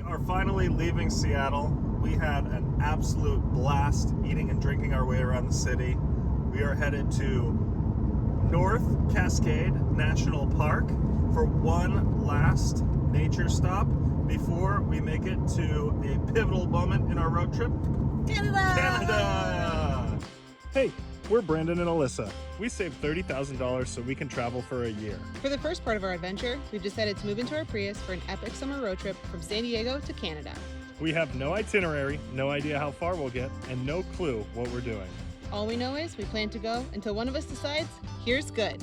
are finally leaving Seattle. We had an absolute blast eating and drinking our way around the city. We are headed to North Cascades National Park for one last nature stop before we make it to a pivotal moment in our road trip. Canada! Hey, we're Brandon and Alyssa. We saved $30,000 so we can travel for a year. For the first part of our adventure, we've decided to move into our Prius for an epic summer road trip from San Diego to Canada. We have no itinerary, no idea how far we'll get, and no clue what we're doing. All we know is we plan to go until one of us decides, here's good.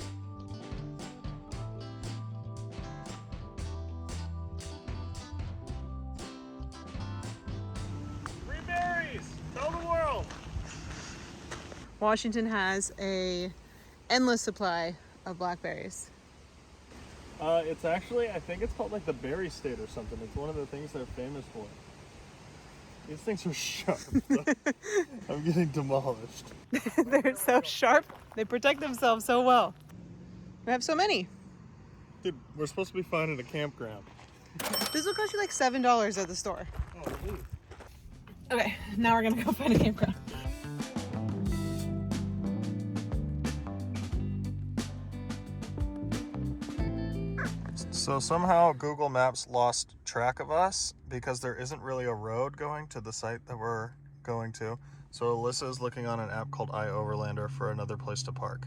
Free berries! Tell the world! Washington has an endless supply of blackberries. It's actually, I think it's called like the berry state or something. It's one of the things they're famous for. These things are sharp. I'm getting demolished. They're so sharp. They protect themselves so well. We have so many. Dude, we're supposed to be finding a campground. This will cost you like $7 at the store. Oh, please. Okay, now we're gonna go find a campground. So somehow Google Maps lost track of us because there isn't really a road going to the site that we're going to. So Alyssa is looking on an app called iOverlander for another place to park.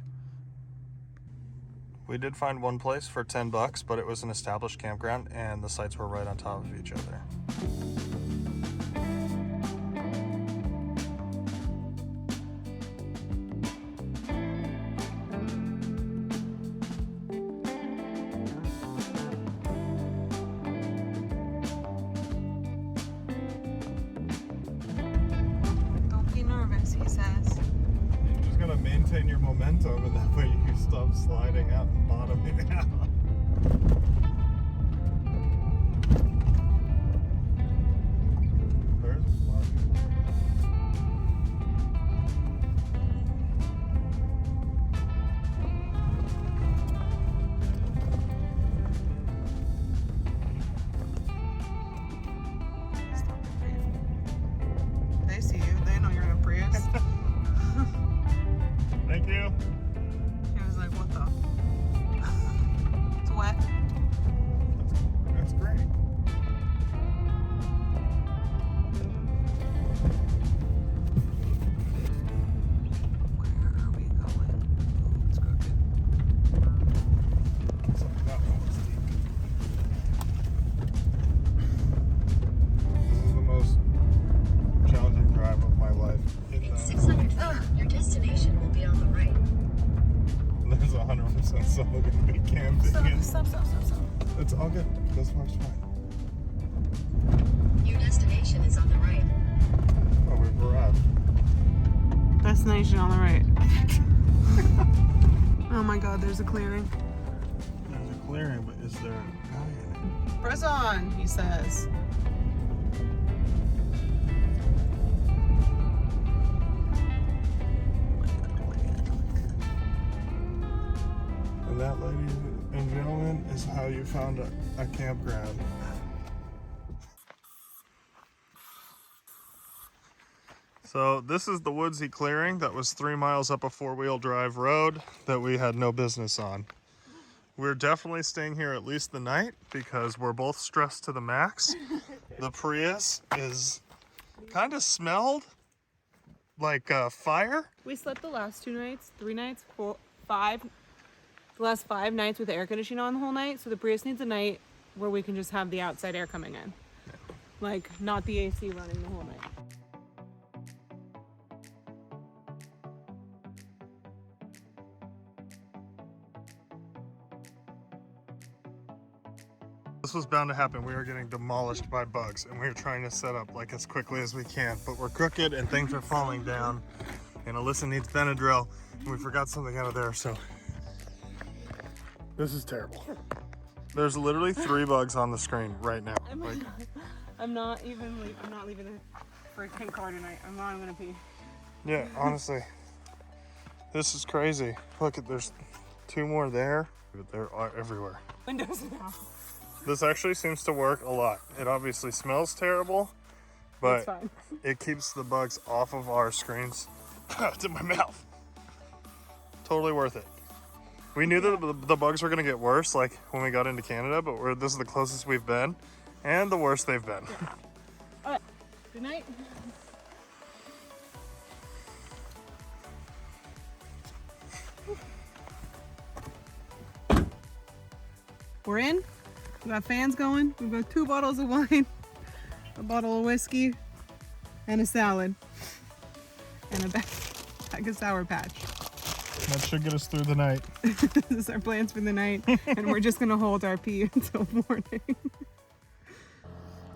We did find one place for $10, but it was an established campground and the sites were right on top of each other. He says. You're just gonna maintain your momentum and that way you stop sliding out and bottoming out. There's They see you. They know you're in a Prius. Thank you. He was like, what the? It's wet. That's great. Where are we going? It's crooked. That one was deep. This is the most challenging drive of my life. In 600 feet, your destination will be on the right. There's 100% someone going to be camping. Stop. It's all good. This one's fine. Your destination is on the right. Oh, we've arrived. Destination on the right. Oh my god, there's a clearing. There's a clearing, but is there a guy in it? Press on, he says. And that, ladies and gentlemen, is how you found a campground. So this is the woodsy clearing that was 3 miles up a four-wheel drive road that we had no business on. We're definitely staying here at least the night because we're both stressed to the max. The Prius is kind of smelled like fire. We slept the last 2 nights, 3 nights, 4, 5. The last 5 nights with the air conditioning on the whole night. So the Prius needs a night where we can just have the outside air coming in. Like, not the AC running the whole night. This was bound to happen. We were getting demolished by bugs and we were trying to set up like as quickly as we can, but we're crooked and things are falling down and Alyssa needs Benadryl and we forgot something out of there, so this is terrible. There's literally 3 bugs on the screen right now. I'm not leaving the freaking car tonight. I'm not even gonna pee. Yeah, honestly, this is crazy. Look, there's 2 more there, but they're everywhere. Windows now. This actually seems to work a lot. It obviously smells terrible, but It's fine. it keeps the bugs off of our screens. It's in my mouth. Totally worth it. We knew that the bugs were gonna get worse, like when we got into Canada, but this is the closest we've been, and the worst they've been. All right. Good night. We're in. We got fans going. We've got 2 bottles of wine, a bottle of whiskey, and a salad, and a bag of Sour Patch. That should get us through the night. This is our plans for the night, and we're just gonna hold our pee until morning.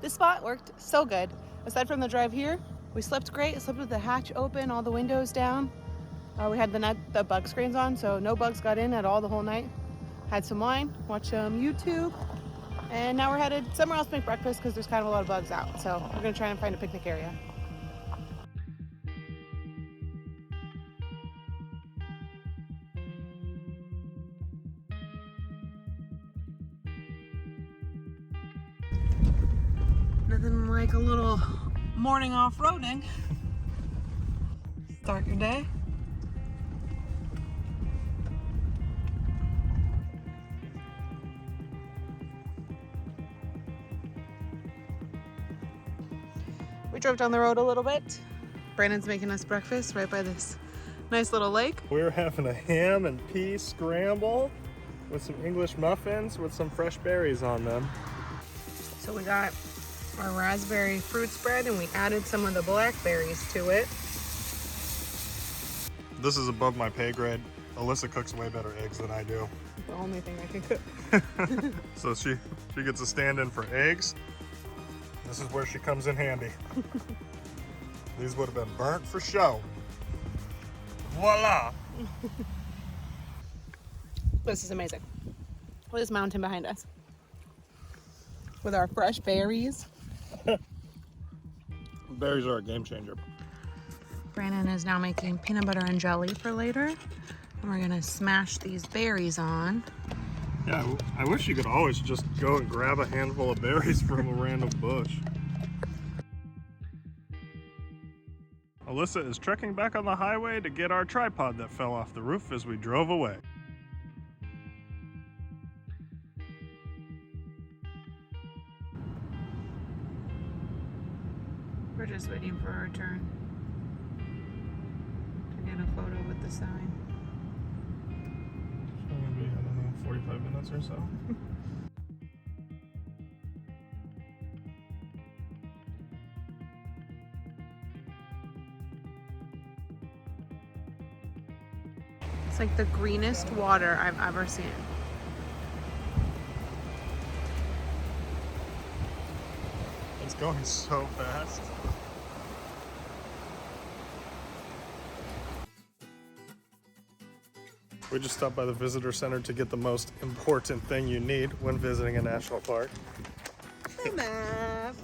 This spot worked so good. Aside from the drive here, we slept great. I slept with the hatch open, all the windows down. We had the bug screens on, so no bugs got in at all the whole night. Had some wine, watched some YouTube, and now we're headed somewhere else to make breakfast because there's kind of a lot of bugs out. So we're gonna try and find a picnic area. Nothing like a little morning off-roading. Start your day. We drove down the road a little bit. Brandon's making us breakfast right by this nice little lake. We're having a ham and pea scramble with some English muffins with some fresh berries on them. So we got our raspberry fruit spread and we added some of the blackberries to it. This is above my pay grade. Alyssa cooks way better eggs than I do. The only thing I can cook. So she gets a stand-in for eggs. This is where she comes in handy. These would have been burnt for show. Voila! This is amazing. Look at this mountain behind us. With our fresh berries. Berries are a game changer. Brandon is now making peanut butter and jelly for later. And we're gonna smash these berries on. Yeah, I wish you could always just go and grab a handful of berries from a random bush. Alyssa is trekking back on the highway to get our tripod that fell off the roof as we drove away. We're just waiting for our turn to get a photo with the sign. So maybe, I don't know, 45 minutes or so. It's like the greenest water I've ever seen. It's going so fast. We just stopped by the visitor center to get the most important thing you need when visiting a national park. The map.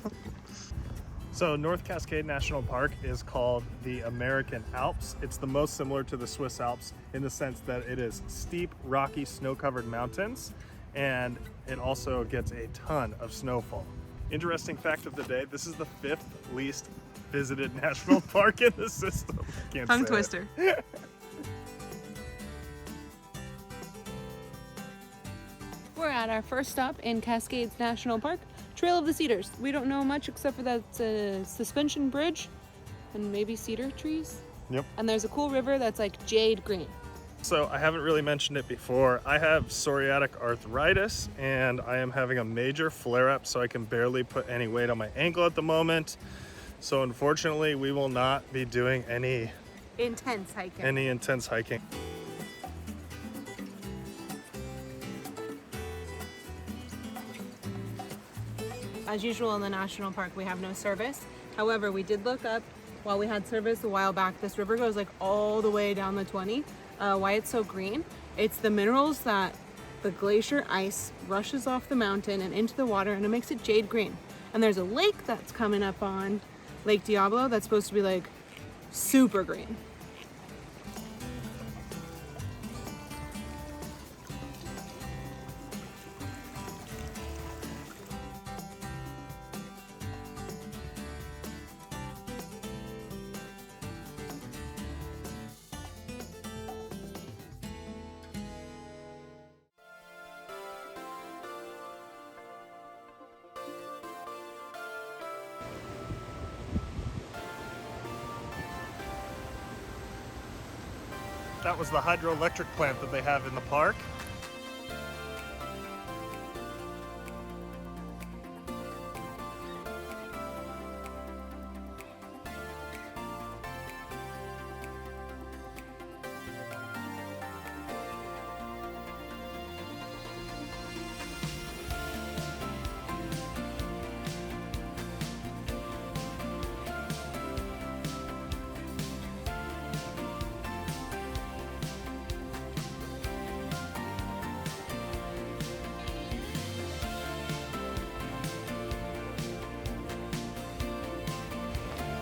So North Cascades National Park is called the American Alps. It's the most similar to the Swiss Alps in the sense that it is steep, rocky, snow-covered mountains, and it also gets a ton of snowfall. Interesting fact of the day, this is the 5th least visited national park in the system. Can't Tongue say it. twister. We're at our first stop in Cascades National Park, Trail of the Cedars. We don't know much except for that it's a suspension bridge and maybe cedar trees. Yep. And there's a cool river that's like jade green. So I haven't really mentioned it before. I have psoriatic arthritis and I am having a major flare-up, so I can barely put any weight on my ankle at the moment. So unfortunately, we will not be doing any Intense hiking. intense hiking. As usual in the national park, we have no service. However, we did look up while we had service a while back. This river goes like all the way down the 20. Why it's so green? It's the minerals that the glacier ice rushes off the mountain and into the water, and it makes it jade green. And there's a lake that's coming up on Lake Diablo that's supposed to be like super green. That was the hydroelectric plant that they have in the park.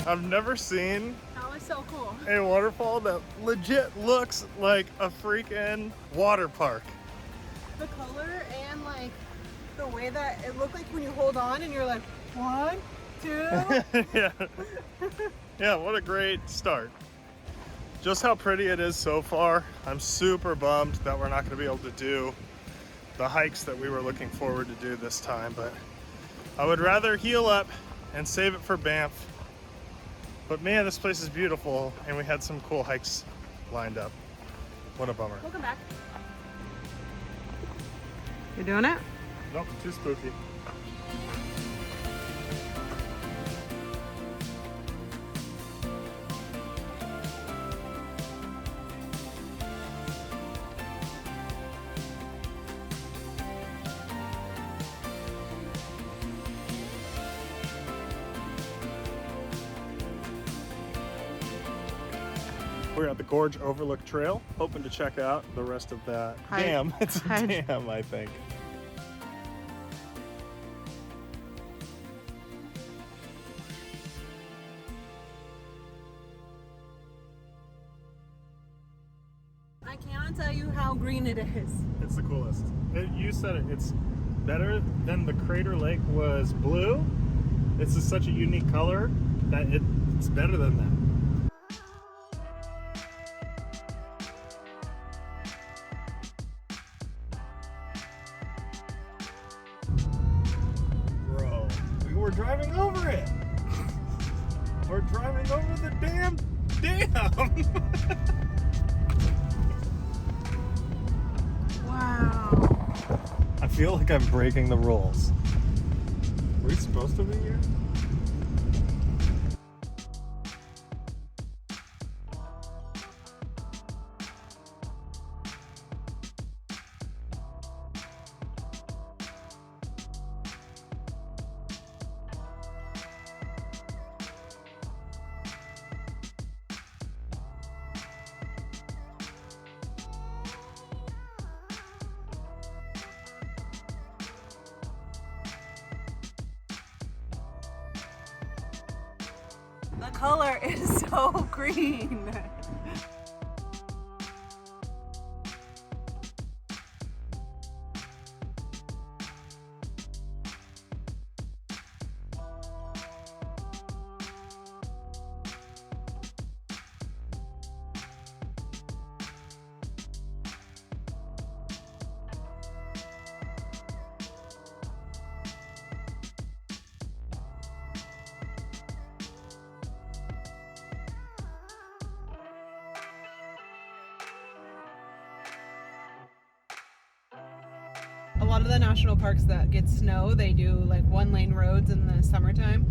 I've never seen That was so cool. a waterfall that legit looks like a freaking water park. The color and like the way that it looked like when you hold on and you're like, 1, 2. Yeah. Yeah, what a great start. Just how pretty it is so far. I'm super bummed that we're not going to be able to do the hikes that we were looking forward to do this time, but I would rather heal up and save it for Banff. But man, this place is beautiful, and we had some cool hikes lined up. What a bummer. Welcome back. You're doing it? Nope, too spooky. We're at the Gorge Overlook Trail, hoping to check out the rest of that dam. It's a dam, I think. I cannot tell you how green it is. It's the coolest. You said it. It's better than the Crater Lake was blue. It's just such a unique color that it's better than that. Bro, we were driving over it. We're driving over the damn dam. Wow. I feel like I'm breaking the rules. Are we supposed to be here? The color is so green. A lot of the national parks that get snow, they do like 1-lane roads in the summertime,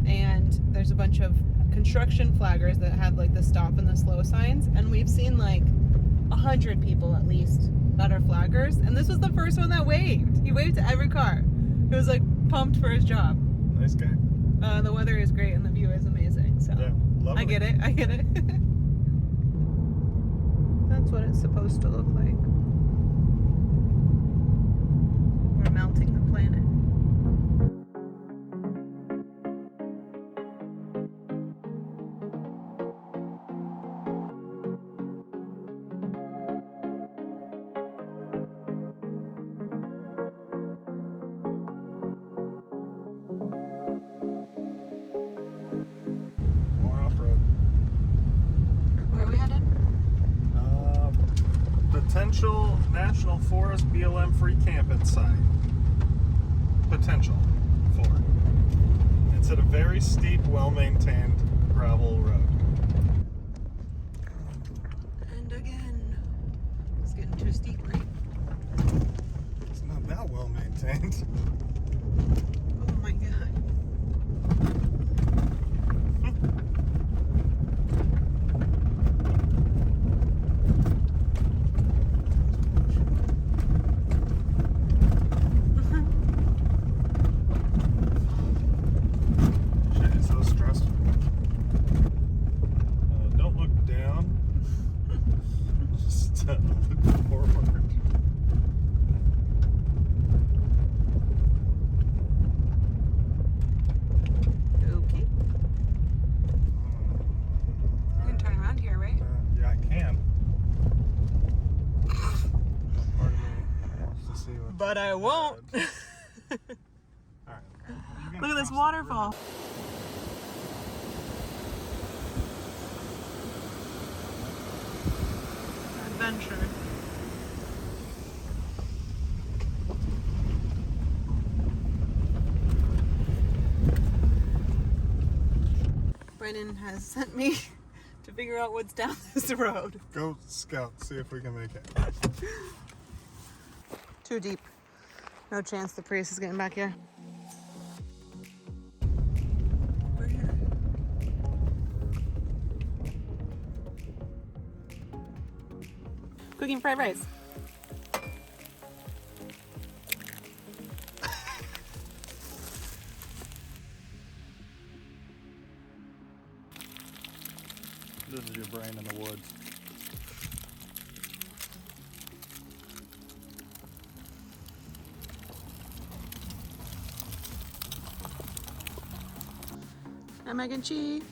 and there's a bunch of construction flaggers that have like the stop and the slow signs, and we've seen like 100 people at least that are flaggers, and this was the first one that waved. He waved to every car. He was like pumped for his job. Nice guy. The weather is great and the view is amazing, so Yeah, lovely. I get it. That's what it's supposed to look like. We're melting the planet. More off-road. Where are we headed? Potential National Forest BLM free camping site. Potential for it. It's at a very steep, well-maintained gravel road. And again. steep, right? It's not that well maintained. Oh my god. Shit, it's so stressful. Don't look down. Just look forward. Okay. You can turn around here, right? Yeah, I can. Part of me wants to see what. But I won't. Alright. Look at this waterfall. Adventure. Brandon has sent me to figure out what's down this road. Go scout, see if we can make it. Too deep. No chance the Prius is getting back here. We're here. Cooking fried rice. This is your brain in the woods. And mac and cheese.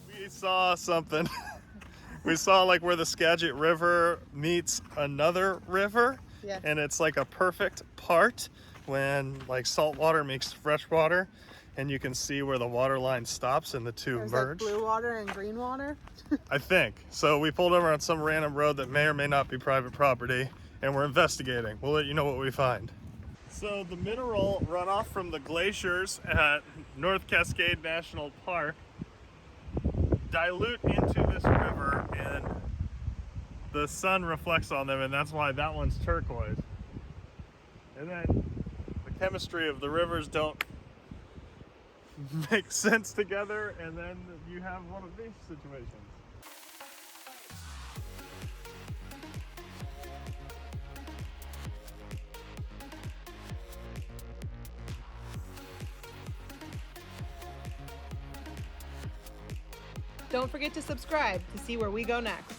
We saw something. We saw like where the Skagit River meets another river. Yeah. And it's like a perfect part when like salt water meets fresh water, and you can see where the water line stops and the two There's merge. like blue water and green water. I think. So we pulled over on some random road that may or may not be private property, and we're investigating. We'll let you know what we find. So the mineral runoff from the glaciers at North Cascades National Park dilute into this river, and the sun reflects on them, and that's why that one's turquoise. And then the chemistry of the rivers don't make sense together, and then you have one of these situations. Don't forget to subscribe to see where we go next.